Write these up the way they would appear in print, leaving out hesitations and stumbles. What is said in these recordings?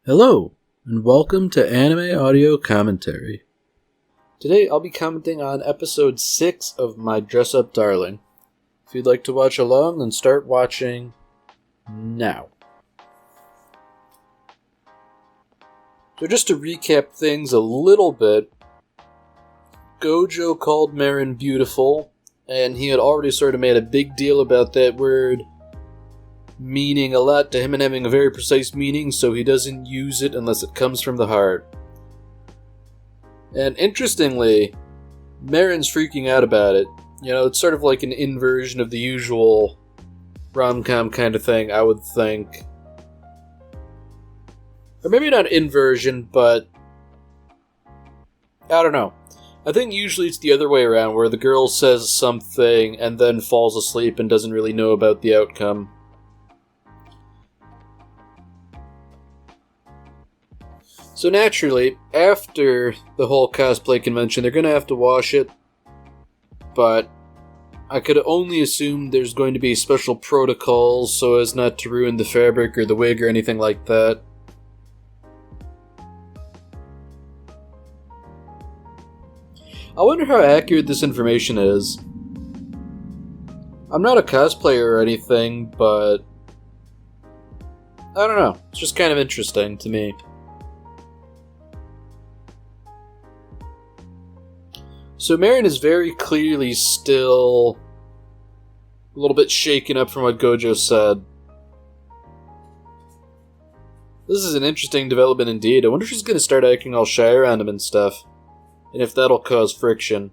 Hello, and welcome to Anime Audio Commentary. Today I'll be commenting on episode 6 of My Dress Up Darling. If you'd like to watch along, then start watching now. So just to recap things a little bit, Gojo called Marin beautiful, and he had already sort of made a big deal about that word meaning a lot to him and having a very precise meaning, so he doesn't use it unless it comes from the heart. And interestingly, Marin's freaking out about it. You know, it's sort of like an inversion of the usual rom-com kind of thing, I would think. Or maybe not inversion, but I don't know. I think usually it's the other way around, where the girl says something and then falls asleep and doesn't really know about the outcome. So naturally, after the whole cosplay convention, they're going to have to wash it, but I could only assume there's going to be special protocols so as not to ruin the fabric or the wig or anything like that. I wonder how accurate this information is. I'm not a cosplayer or anything, but I don't know. It's just kind of interesting to me. So Marin is very clearly still a little bit shaken up from what Gojo said. This is an interesting development indeed. I wonder if she's going to start acting all shy around him and stuff. And if that'll cause friction.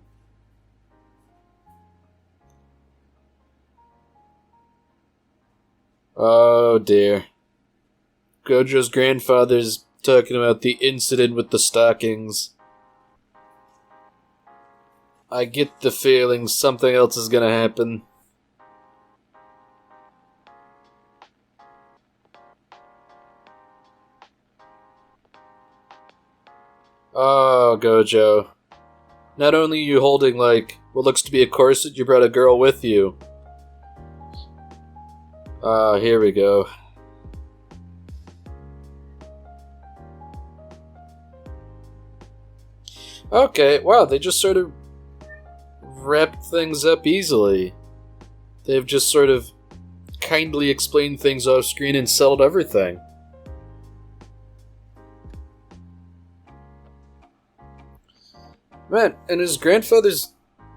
Oh dear. Gojo's grandfather's talking about the incident with the stockings. I get the feeling something else is gonna happen. Oh, Gojo. Not only are you holding, like, what looks to be a corset, you brought a girl with you. Ah, here we go. Okay, wow, they just sort of wrapped things up easily. They've just sort of kindly explained things off screen and settled everything. Man, and his grandfather's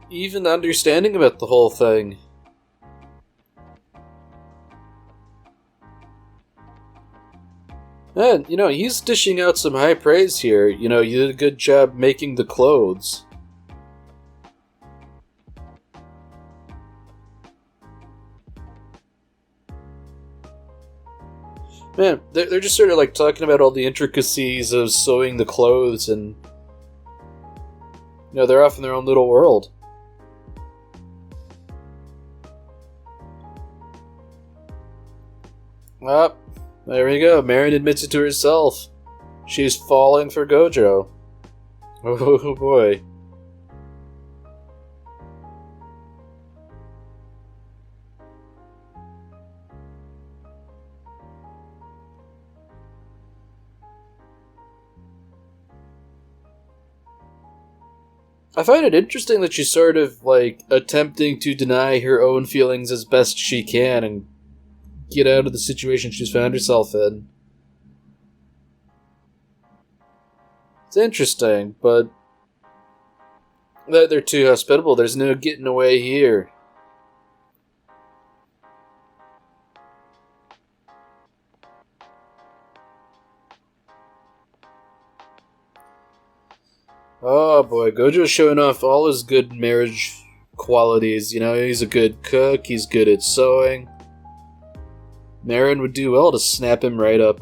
even understanding about the whole thing. Man, you know, he's dishing out some high praise here. You know, you did a good job making the clothes. Man, they're just sort of like talking about all the intricacies of sewing the clothes, and you know, they're off in their own little world. Ah, there we go. Marin admits it to herself. She's falling for Gojo. Oh boy. I find it interesting that she's sort of, like, attempting to deny her own feelings as best she can and get out of the situation she's found herself in. It's interesting, but that they're too hospitable. There's no getting away here. Oh boy, Gojo's showing off all his good marriage qualities. You know, he's a good cook, he's good at sewing. Marin would do well to snap him right up.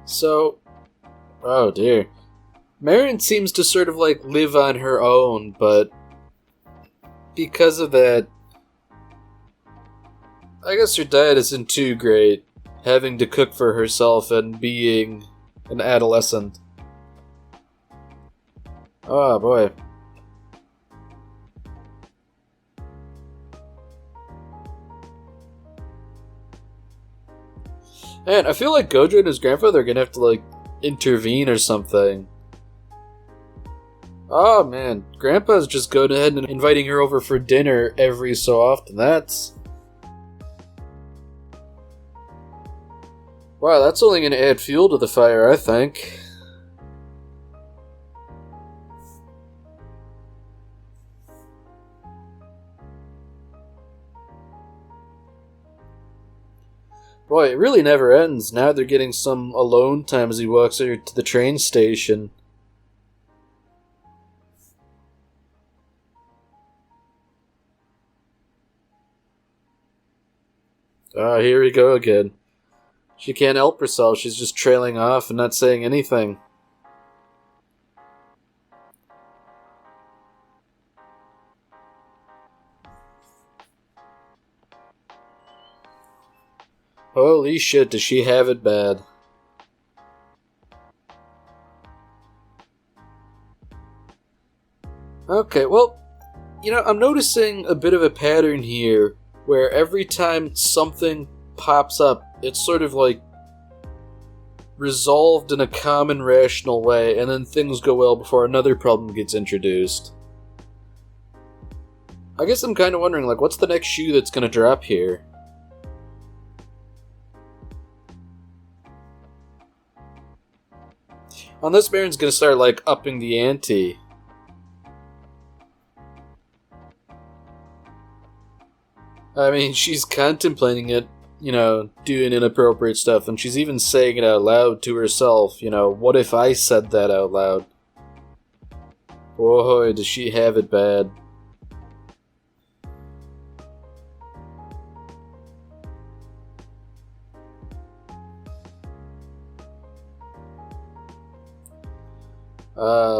So, oh dear. Marin seems to sort of like live on her own, but because of that, I guess her diet isn't too great, having to cook for herself and being an adolescent. Oh boy. Man, I feel like Gojo and his grandfather are gonna have to, like, intervene or something. Oh man, Grandpa's just going ahead and inviting her over for dinner every so often. Wow, that's only gonna add fuel to the fire, I think. Boy, it really never ends. Now they're getting some alone time as he walks her to the train station. Ah, here we go again. She can't help herself, she's just trailing off and not saying anything. Holy shit, does she have it bad. Okay, well, I'm noticing a bit of a pattern here, where every time something pops up, it's sort of like resolved in a common, rational way, and then things go well before another problem gets introduced. I guess I'm kind of wondering, like, what's the next shoe that's gonna drop here? Unless Baron's gonna start, like, upping the ante. I mean, she's contemplating it, doing inappropriate stuff, and she's even saying it out loud to herself, what if I said that out loud? Boy, does she have it bad.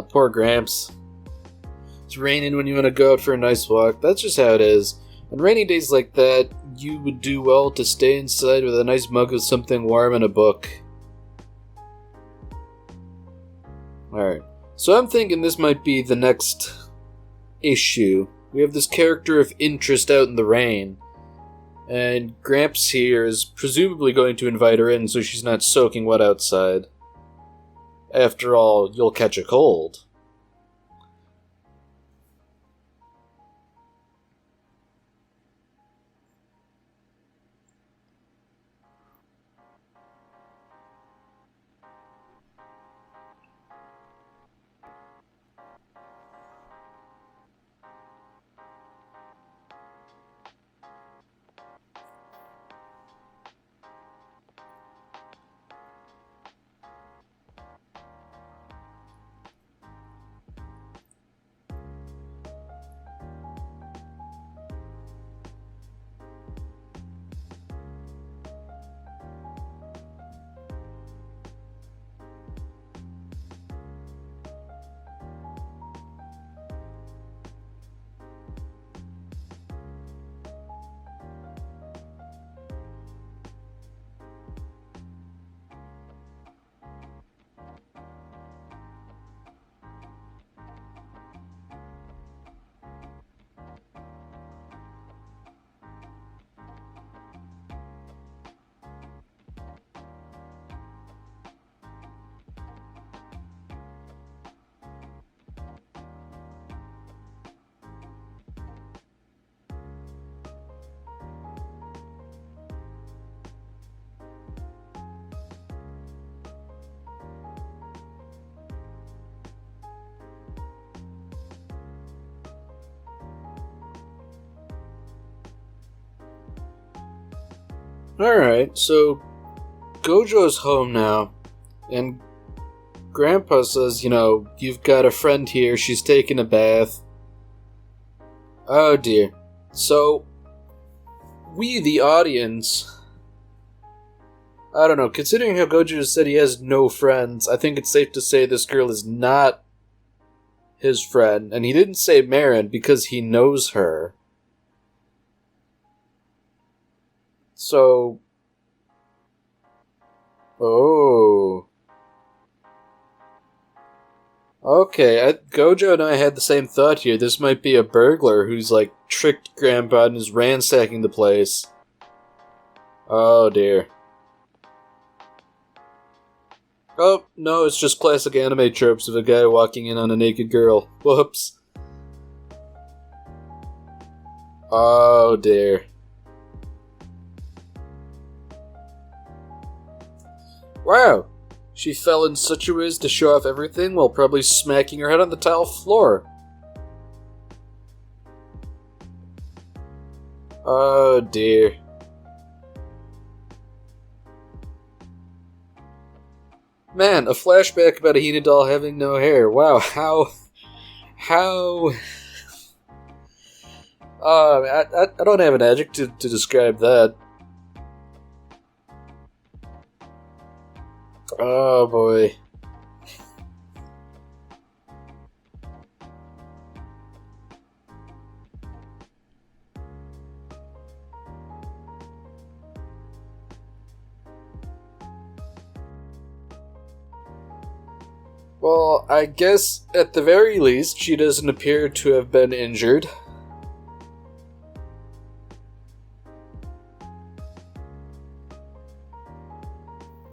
Poor Gramps. It's raining when you want to go out for a nice walk. That's just how it is. On rainy days like that, you would do well to stay inside with a nice mug of something warm and a book. Alright, so I'm thinking this might be the next issue. We have this character of interest out in the rain, and Gramps here is presumably going to invite her in so she's not soaking wet outside. After all, you'll catch a cold. Alright, so Gojo's home now, and Grandpa says, you've got a friend here, she's taking a bath. Oh dear. So, we, the audience, I don't know, considering how Gojo said he has no friends, I think it's safe to say this girl is not his friend, and he didn't say Marin because he knows her. So... Oh... Okay, Gojo and I had the same thought here. This might be a burglar who's, like, tricked Grandpa and is ransacking the place. Oh, dear. Oh, no, it's just classic anime tropes of a guy walking in on a naked girl. Whoops. Oh, dear. Wow. She fell in such a way as to show off everything while probably smacking her head on the tile floor. Oh dear. Man, a flashback about a Hina doll having no hair. Wow, how... I don't have an adjective to describe that. Oh boy. Well, I guess at the very least she doesn't appear to have been injured.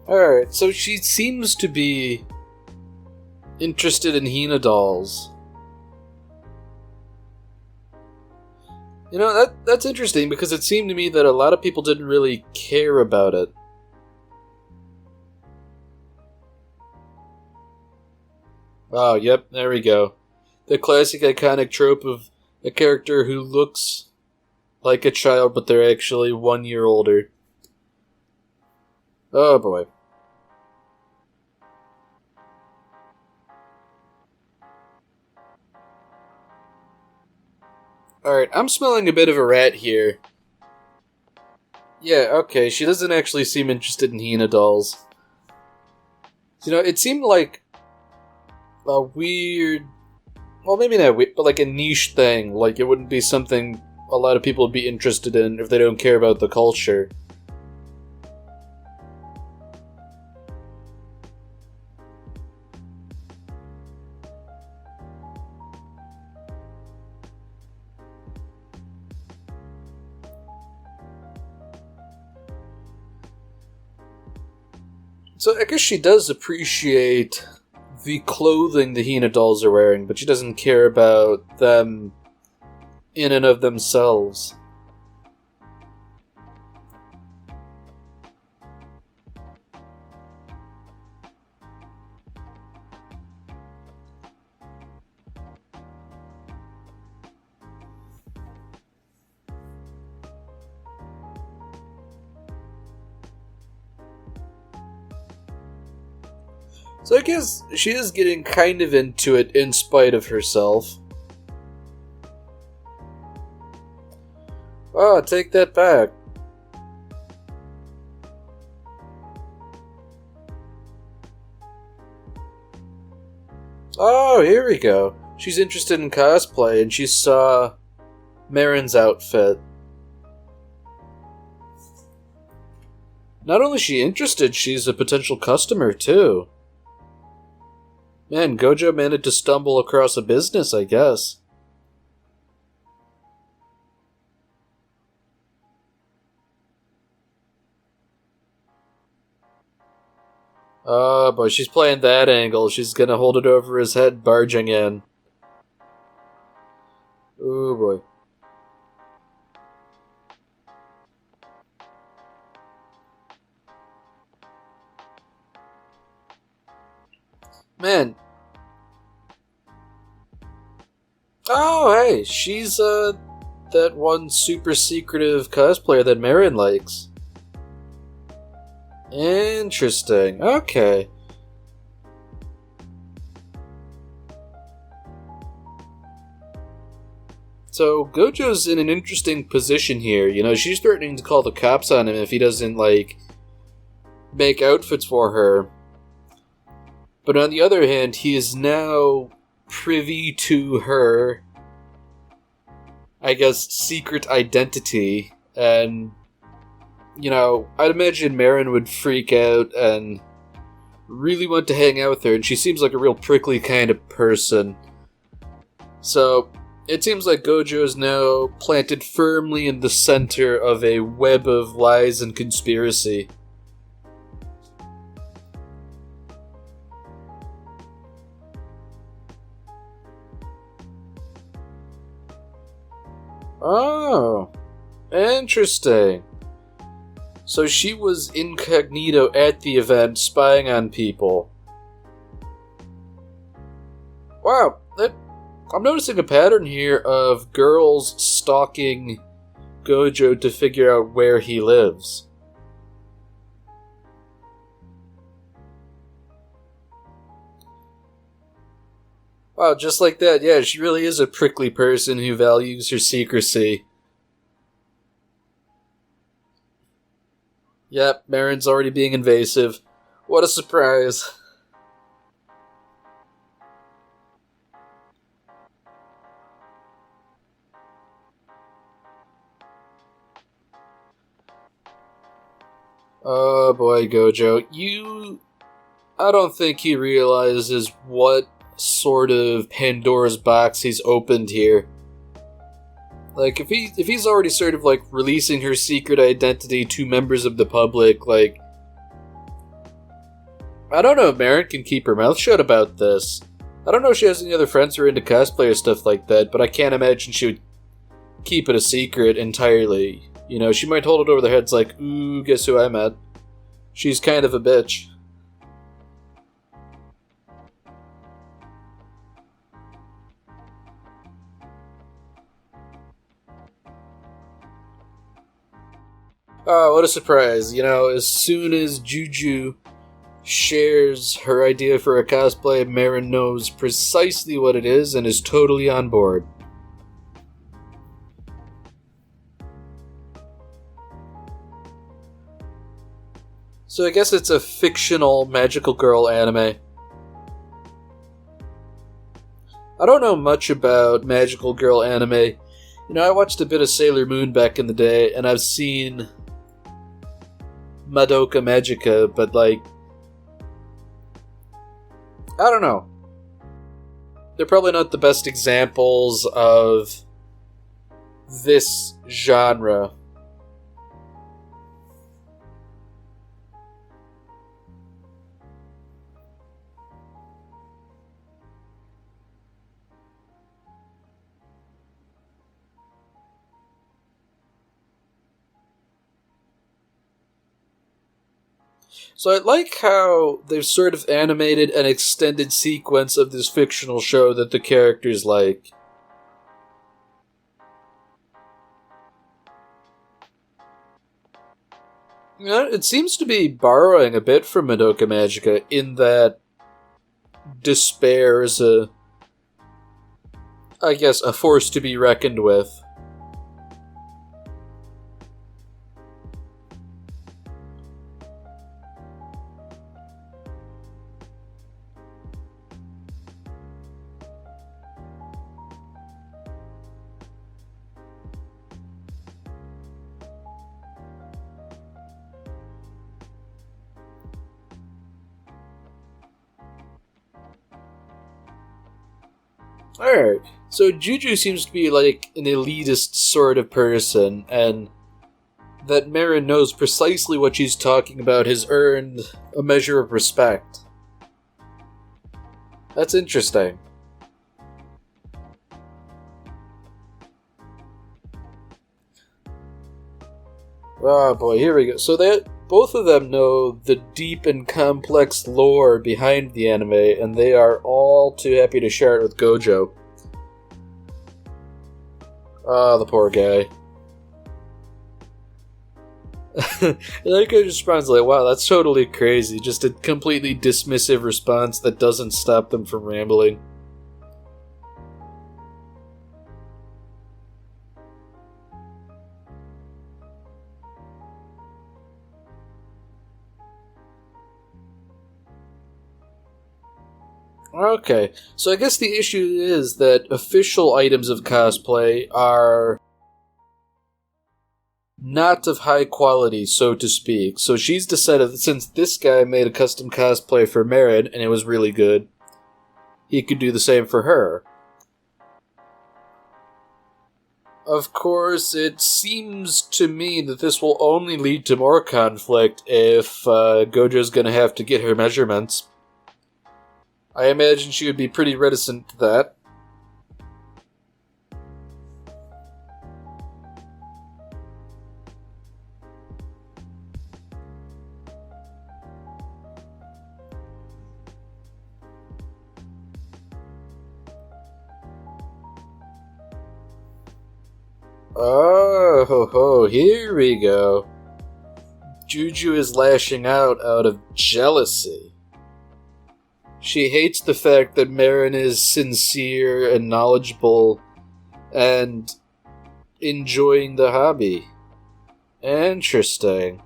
Alright, so she seems to be interested in Hina dolls. You know, that's interesting because it seemed to me that a lot of people didn't really care about it. Oh, yep, there we go. The classic iconic trope of a character who looks like a child but they're actually 1 year older. Oh boy. Alright, I'm smelling a bit of a rat here. Yeah, okay, she doesn't actually seem interested in Hina dolls. You know, it seemed like a weird... Well, maybe not weird, but like a niche thing. Like, it wouldn't be something a lot of people would be interested in if they don't care about the culture. So I guess she does appreciate the clothing the Hina dolls are wearing, but she doesn't care about them in and of themselves. So I guess she is getting kind of into it in spite of herself. Oh, take that back. Oh, here we go. She's interested in cosplay and she saw Marin's outfit. Not only is she interested, she's a potential customer too. Man, Gojo managed to stumble across a business, I guess. Oh boy, she's playing that angle. She's gonna hold it over his head, barging in. Oh boy. Man. Oh, hey, she's, that one super secretive cosplayer that Marin likes. Interesting. Okay. So, Gojo's in an interesting position here. You know, she's threatening to call the cops on him if he doesn't, like, make outfits for her. But on the other hand, he is now privy to her, I guess, secret identity, and I'd imagine Marin would freak out and really want to hang out with her, and she seems like a real prickly kind of person. So, it seems like Gojo is now planted firmly in the center of a web of lies and conspiracy. Oh, interesting. So she was incognito at the event, spying on people. Wow, I'm noticing a pattern here of girls stalking Gojo to figure out where he lives. Wow, just like that, yeah, she really is a prickly person who values her secrecy. Yep, Marin's already being invasive. What a surprise. Oh boy, Gojo. I don't think he realizes what sort of Pandora's box he's opened here. Like, if he's already sort of, like, releasing her secret identity to members of the public, like... I don't know if Marin can keep her mouth shut about this. I don't know if she has any other friends who are into cosplay or stuff like that, but I can't imagine she would keep it a secret entirely. She might hold it over their heads like, ooh, guess who I met? She's kind of a bitch. Oh, what a surprise. As soon as Juju shares her idea for a cosplay, Marin knows precisely what it is and is totally on board. So I guess it's a fictional magical girl anime. I don't know much about magical girl anime. I watched a bit of Sailor Moon back in the day, and I've seen Madoka Magica, but I don't know. They're probably not the best examples of this genre. So I like how they've sort of animated an extended sequence of this fictional show that the characters like. It seems to be borrowing a bit from Madoka Magica in that despair is a force to be reckoned with. Alright, so Juju seems to be like an elitist sort of person, and that Marin knows precisely what she's talking about has earned a measure of respect. That's interesting. Oh boy, here we go. So both of them know the deep and complex lore behind the anime, and they are all too happy to share it with Gojo. Ah, the poor guy. Like, he responds like, wow, that's totally crazy. Just a completely dismissive response that doesn't stop them from rambling. Okay, so I guess the issue is that official items of cosplay are not of high quality, so to speak. So she's decided that since this guy made a custom cosplay for Marin, and it was really good, he could do the same for her. Of course, it seems to me that this will only lead to more conflict if Gojo's gonna have to get her measurements. I imagine she would be pretty reticent to that. Oh, ho, ho, here we go. Juju is lashing out of jealousy. She hates the fact that Marin is sincere and knowledgeable and enjoying the hobby. Interesting.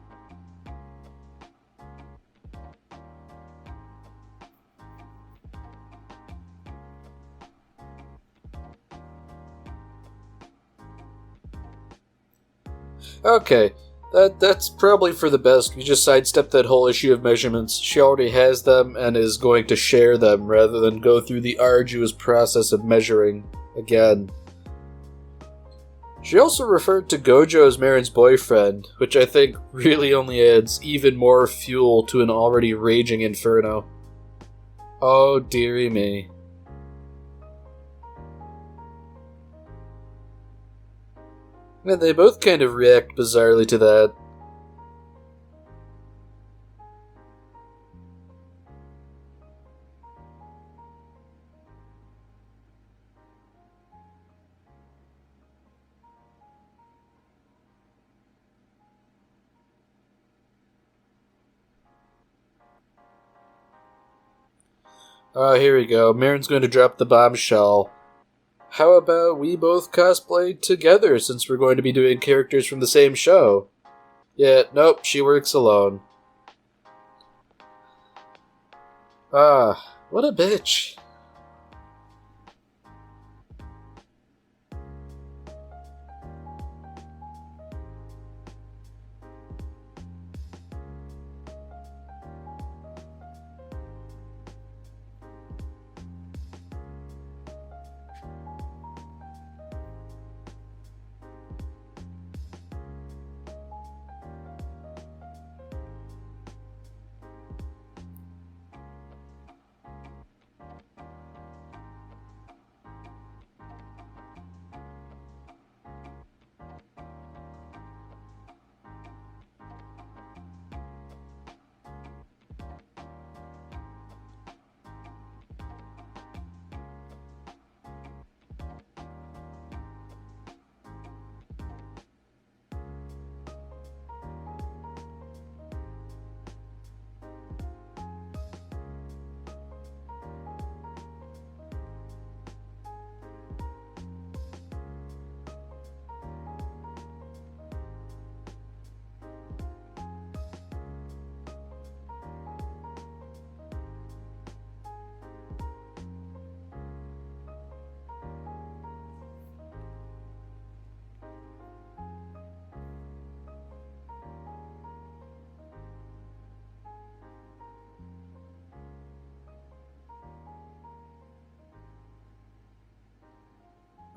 Okay, that's probably for the best. We just sidestep that whole issue of measurements. She already has them and is going to share them rather than go through the arduous process of measuring again. She also referred to Gojo as Marin's boyfriend, which I think really only adds even more fuel to an already raging inferno. Oh, dearie me. And they both kind of react bizarrely to that. Oh, here we go. Marin's going to drop the bombshell. How about we both cosplay together since we're going to be doing characters from the same show? Yeah, nope, she works alone. Ah, what a bitch.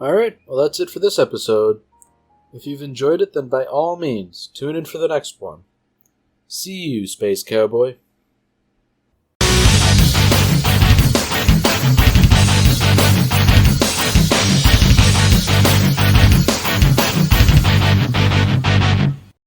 Alright, well that's it for this episode. If you've enjoyed it, then by all means, tune in for the next one. See you, Space Cowboy.